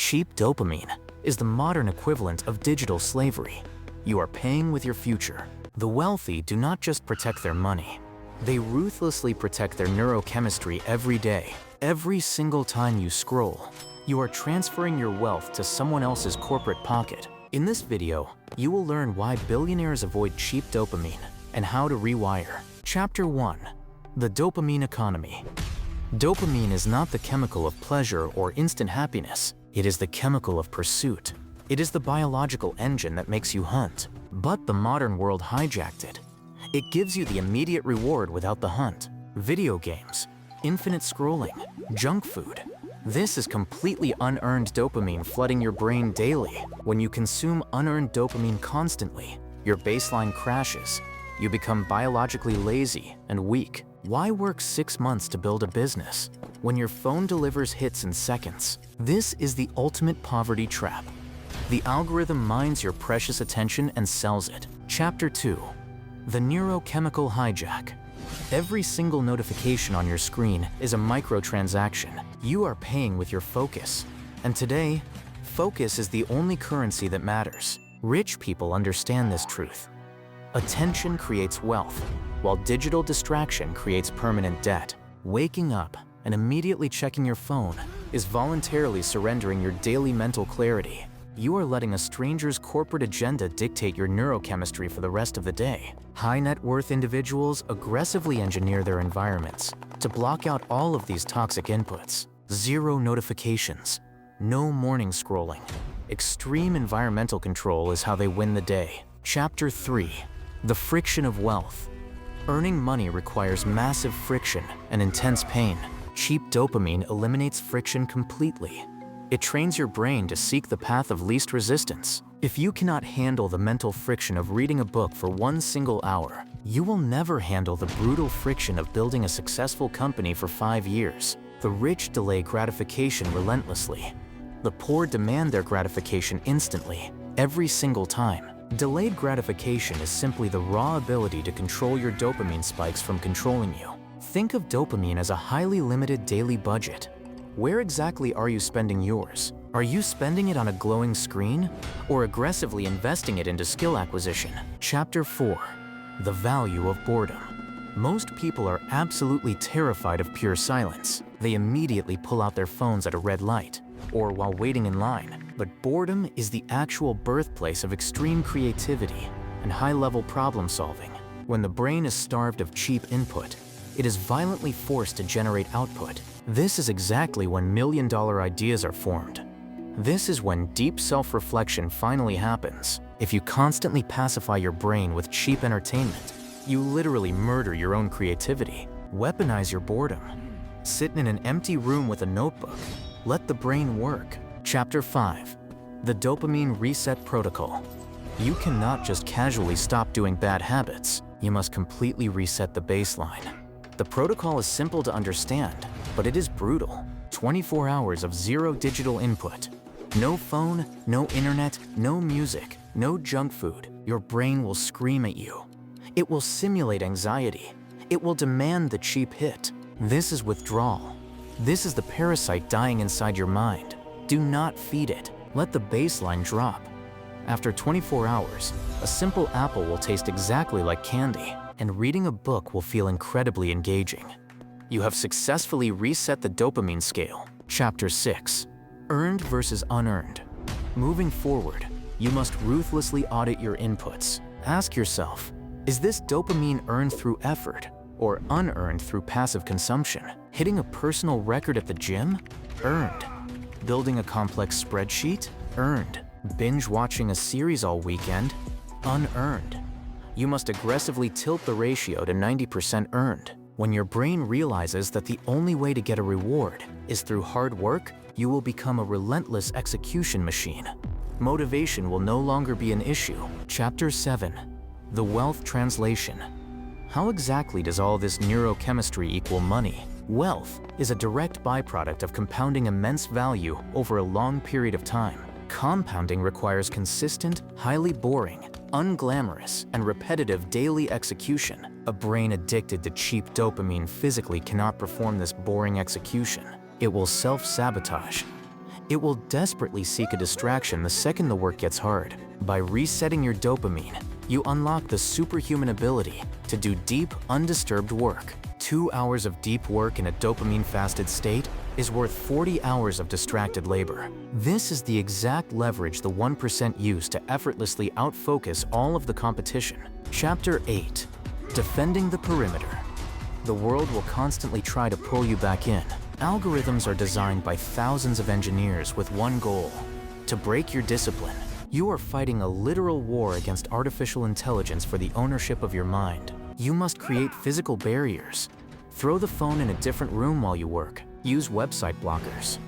Cheap dopamine is the modern equivalent of digital slavery. You are paying with your future. The wealthy do not just protect their money. They ruthlessly protect their neurochemistry every day. Every single time you scroll, you are transferring your wealth to someone else's corporate pocket. In this video, you will learn why billionaires avoid cheap dopamine and how to rewire. Chapter 1. The dopamine economy. Dopamine is not the chemical of pleasure or instant happiness. It is the chemical of pursuit. It is the biological engine that makes you hunt. But the modern world hijacked it. It gives you the immediate reward without the hunt. Video games, infinite scrolling, junk food. This is completely unearned dopamine flooding your brain daily. When you consume unearned dopamine constantly, your baseline crashes. You become biologically lazy and weak. Why work 6 months to build a business when your phone delivers hits in seconds? This is the ultimate poverty trap. The algorithm mines your precious attention and sells it. Chapter 2. The neurochemical hijack. Every single notification on your screen is a microtransaction. You are paying with your focus. And today, focus is the only currency that matters. Rich people understand this truth. Attention creates wealth, while digital distraction creates permanent debt. Waking up and immediately checking your phone is voluntarily surrendering your daily mental clarity. You are letting a stranger's corporate agenda dictate your neurochemistry for the rest of the day. High net worth individuals aggressively engineer their environments to block out all of these toxic inputs. Zero notifications, no morning scrolling. Extreme environmental control is how they win the day. Chapter 3. The friction of wealth. Earning money requires massive friction and intense pain. Cheap dopamine eliminates friction completely. It trains your brain to seek the path of least resistance. If you cannot handle the mental friction of reading a book for 1 single hour, you will never handle the brutal friction of building a successful company for 5 years. The rich delay gratification relentlessly. The poor demand their gratification instantly, every single time. Delayed gratification is simply the raw ability to control your dopamine spikes from controlling you. Think of dopamine as a highly limited daily budget. Where exactly are you spending yours? Are you spending it on a glowing screen or aggressively investing it into skill acquisition? Chapter 4. The value of boredom. Most people are absolutely terrified of pure silence. They immediately pull out their phones at a red light or while waiting in line. But boredom is the actual birthplace of extreme creativity and high-level problem solving. When the brain is starved of cheap input, it is violently forced to generate output. This is exactly when million-dollar ideas are formed. This is when deep self-reflection finally happens. If you constantly pacify your brain with cheap entertainment, you literally murder your own creativity. Weaponize your boredom. Sit in an empty room with a notebook. Let the brain work. Chapter 5. The dopamine reset protocol. You cannot just casually stop doing bad habits. You must completely reset the baseline. The protocol is simple to understand, but it is brutal. 24 hours of zero digital input. No phone, no internet, no music, no junk food. Your brain will scream at you. It will simulate anxiety. It will demand the cheap hit. This is withdrawal. This is the parasite dying inside your mind. Do not feed it. Let the baseline drop. After 24 hours, a simple apple will taste exactly like candy, and reading a book will feel incredibly engaging. You have successfully reset the dopamine scale. Chapter 6. Earned versus unearned. Moving forward, you must ruthlessly audit your inputs. Ask yourself, is this dopamine earned through effort or unearned through passive consumption? Hitting a personal record at the gym? Earned. Building a complex spreadsheet? Earned. Binge watching a series all weekend? Unearned. You must aggressively tilt the ratio to 90% earned. When your brain realizes that the only way to get a reward is through hard work, you will become a relentless execution machine. Motivation will no longer be an issue. Chapter 7. The wealth translation. How exactly does all this neurochemistry equal money? Wealth is a direct byproduct of compounding immense value over a long period of time. Compounding requires consistent, highly boring, unglamorous, and repetitive daily execution. A brain addicted to cheap dopamine physically cannot perform this boring execution. It will self-sabotage. It will desperately seek a distraction the second the work gets hard. By resetting your dopamine, you unlock the superhuman ability to do deep, undisturbed work. 2 hours of deep work in a dopamine-fasted state is worth 40 hours of distracted labor. This is the exact leverage the 1% use to effortlessly outfocus all of the competition. Chapter 8. Defending the perimeter. The world will constantly try to pull you back in. Algorithms are designed by thousands of engineers with one goal: to break your discipline. You are fighting a literal war against artificial intelligence for the ownership of your mind. You must create physical barriers. Throw the phone in a different room while you work. Use website blockers.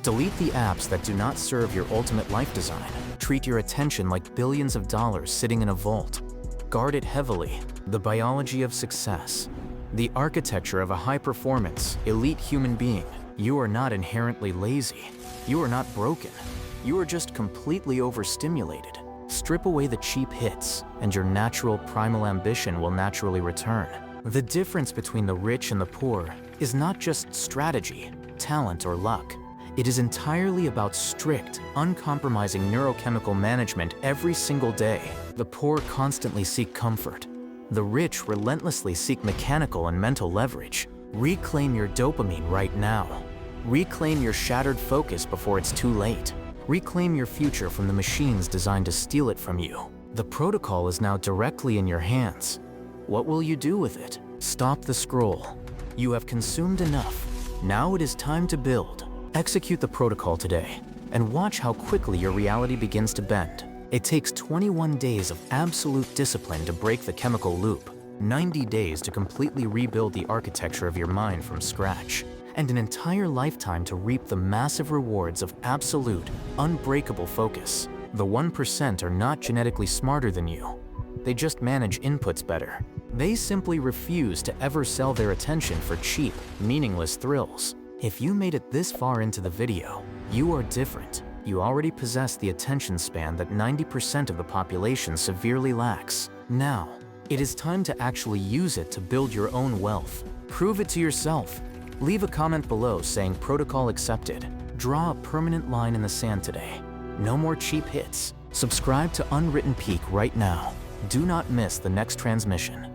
Delete the apps that do not serve your ultimate life design. Treat your attention like billions of dollars sitting in a vault. Guard it heavily. The biology of success. The architecture of a high-performance, elite human being. You are not inherently lazy. You are not broken. You are just completely overstimulated. Strip away the cheap hits, and your natural primal ambition will naturally return. The difference between the rich and the poor is not just strategy, talent, or luck. It is entirely about strict, uncompromising neurochemical management every single day. The poor constantly seek comfort. The rich relentlessly seek mechanical and mental leverage. Reclaim your dopamine right now. Reclaim your shattered focus before it's too late. Reclaim your future from the machines designed to steal it from you. The protocol is now directly in your hands. What will you do with it? Stop the scroll. You have consumed enough. Now it is time to build. Execute the protocol today, and watch how quickly your reality begins to bend. It takes 21 days of absolute discipline to break the chemical loop, 90 days to completely rebuild the architecture of your mind from scratch, and an entire lifetime to reap the massive rewards of absolute, unbreakable focus. The 1% are not genetically smarter than you. They just manage inputs better. They simply refuse to ever sell their attention for cheap, meaningless thrills. If you made it this far into the video, you are different. You already possess the attention span that 90% of the population severely lacks. Now, it is time to actually use it to build your own wealth. Prove it to yourself. Leave a comment below saying protocol accepted. Draw a permanent line in the sand today. No more cheap hits. Subscribe to Unwritten Peak right now. Do not miss the next transmission.